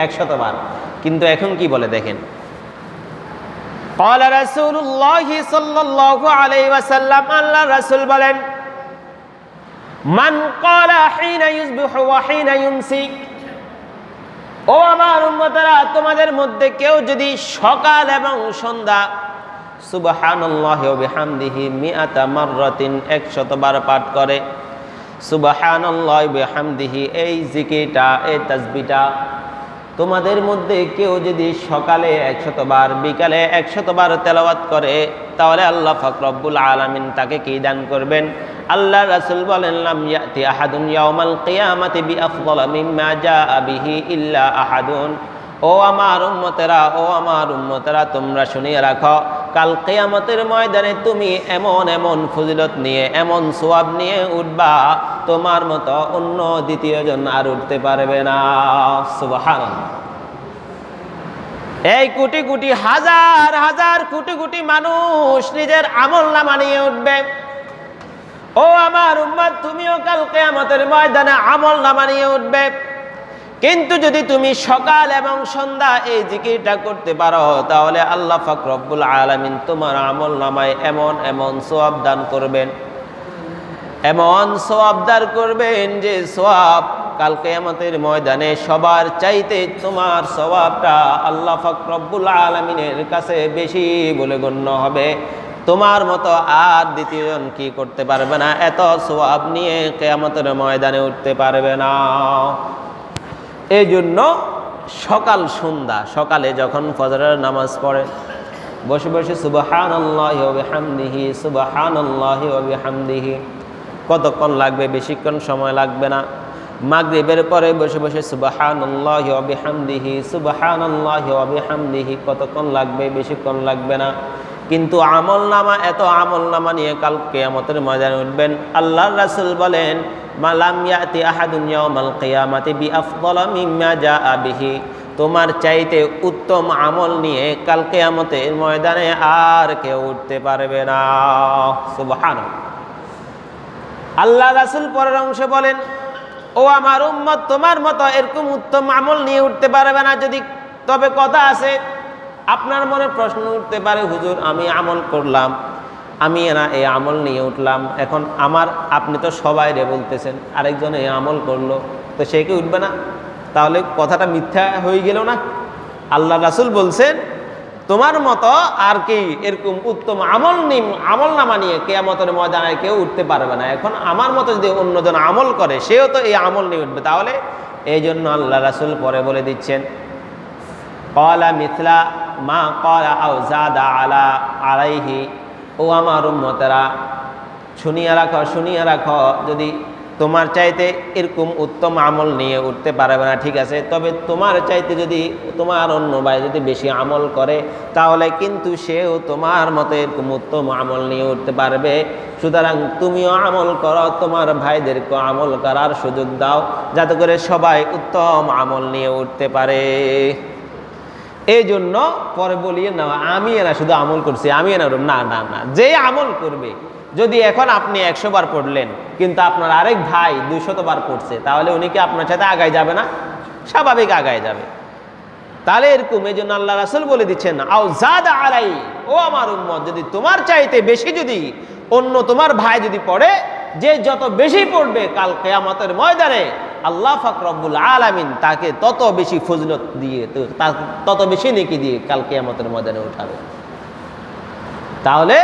100 বার। কিন্তু এখন কি বলে দেখেন, قال رسول الله صلى الله عليه وسلم, আল্লাহ রাসূল বলেন, মান قال حين يصبح وحين يمسي, ও আমার উম্মতেরা, তোমাদের মধ্যে কেউ যদি সকাল এবং সন্ধ্যা সুবহানাল্লাহি ওয়া বিহামদিহি মিআতা মাররাতিন 100 বার পাঠ করে, সুবহানাল্লাহি ওয়া বিহামদিহি এই জিকিরটা, এই তাসবিহটা তোমাদের মধ্যে কেউ যদি সকালে 100 বার, বিকালে 100 বার তেলাওয়াত করে, তাহলে আল্লাহ পাক রব্বুল আলামিন তাকে কি দান করবেন? আল্লাহ রাসূল বলেন, লাম ইয়াতি আহাদুন ইয়াউমাল কিয়ামাতি বিআফদালা মিম্মা জাআ বিহি ইল্লা আহাদুন। ও আমার উম্মতেরা, তোমরা শুনিয়ে রাখো, কাল কিয়ামতের ময়দানে তুমি এমন এমন ফজিলত নিয়ে, এমন সওয়াব নিয়ে উঠবা, তোমার মতো অন্য দ্বিতীয়জন আর উঠতে পারবে না। সুবহানাল্লাহ। এই কোটি কোটি হাজার হাজার কোটি কোটি মানুষ নিজের আমলনামা নিয়ে উঠবে। ও আমার উম্মত, তুমিও কাল কিয়ামতের ময়দানে আমলনামা নিয়ে উঠবে। কিন্তু যদি তুমি সকাল এবং সন্ধ্যা এই জিকিরটা করতে পারো, তাহলে আল্লাহ পাক রব্বুল আলামিন তোমার আমলনামায় এমন এমন সওয়াব দান করবেন, এমন সওয়াব দান করবেন যে সওয়াব কাল কিয়ামতের ময়দানে সবার চাইতে তোমার সওয়াবটা আল্লাহ পাক রব্বুল আলামিনের কাছে বেশি বলে গণ্য হবে। তোমার মতো আর দ্বিতীয়জন কি করতে পারবে না, এত সওয়াব নিয়ে কিয়ামতের ময়দানে উঠতে পারবে না। এই জন্য সকাল সন্ধ্যা, সকালে যখন ফজরের নামাজ পড়ে, বসে বসে সুবহানাল্লাহি ওয়া বিহামদিহি, সুবহানাল্লাহি ওয়া বিহামদিহি, কতক্ষণ লাগবে? বেশিক্ষণ সময় লাগবে না। মাগরিবের পরে বসে বসে সুবহানাল্লাহি ওয়া বিহামদিহি, সুবহানাল্লাহি ওয়া বিহামদিহি, কতক্ষণ লাগবে? বেশিক্ষণ লাগবে না। কিন্তু আমলনামা, এত আমলনামা নিয়ে কাল কিয়ামতের ময়দানে উঠবেন। আল্লাহর রাসূল বলেন, মালাম ইয়াতি আহাদুন ইয়াউমাল কিয়ামাতি বিআফদালা মিম্মা জাআ বিহি, তোমার চাইতে উত্তম আমল নিয়ে কাল কিয়ামতের ময়দানে আর কেউ উঠতে পারবে না। সুবহানাল্লাহ। আল্লাহ রাসূল পরের অংশে বলেন, ও আমার উম্মত, তোমার মতো এরকম উত্তম আমল নিয়ে উঠতে পারবে না। যদি তবে কথা আছে, আপনার মনে প্রশ্ন উঠতে পারে, হুজুর আমি আমল করলাম, আমি না এই আমল নিয়ে উঠলাম, এখন আপনি তো সবাইরে বলতেছেন, আরেকজন এই আমল করলো, তো সে কি উঠবে না? তাহলে কথাটা মিথ্যা হয়ে গেল না? আল্লাহ রাসূল বলছেন, তোমার মতো আর কি এরকম উত্তম আমলনামা নিয়ে কিয়ামতের ময়দানে কেউ উঠতে পারবে না। এখন আমার মতো যদি অন্যজন আমল করে, সেও তো এই আমল নিয়ে উঠবে। তাহলে এই জন্য আল্লাহ রাসূল পরে বলে দিচ্ছেন, ক্বালা মিথলা মা ক্বালা আও যাদা আলাইহি। ও আমার উম্মতেরা, শুনিয়ে রাখো, যদি তোমার চাইতে এরকম উত্তম আমল নিয়ে উঠতে পারবে না, ঠিক আছে, তবে তোমার চাইতে যদি তোমার অন্য ভাই যদি বেশি আমল করে, তাহলে কিন্তু সেও তোমার মতো এরকম উত্তম আমল নিয়ে উঠতে পারবে। সুতরাং তুমিও আমল করো, তোমার ভাইদেরকে আমল করার সুযোগ দাও, যাতে করে সবাই উত্তম আমল নিয়ে উঠতে পারে। এই জন্য পরে বলিয়ে না, আমি এরা শুধু আমল করছি, আমি এরা না না না, যে আমল করবে, যদি এখন আপনি 100 বার পড়লেন, কিন্তু আপনার আরেক ভাই 200 বার পড়ছে, তাহলে উনি কি আপনার সাথে আগায় যাবে না? স্বাভাবিক আগায় যাবে। তাহলে এরকম, এই জন্য আল্লাহ রাসূল বলে দিচ্ছেন, আও যাদা আলাই, ও আমার উম্মত, যদি তোমার চাইতে বেশি যদি অন্য তোমার ভাই যদি পড়ে, যে যত বেশি পড়বে কাল কিয়ামতের ময়দানে আল্লাহ পাক রব্বুল আলামিন তাকে তত বেশি ফজিলত দিয়ে, তত বেশি নেকি দিয়ে কাল কিয়ামতের ময়দানে উঠাবে। তাহলে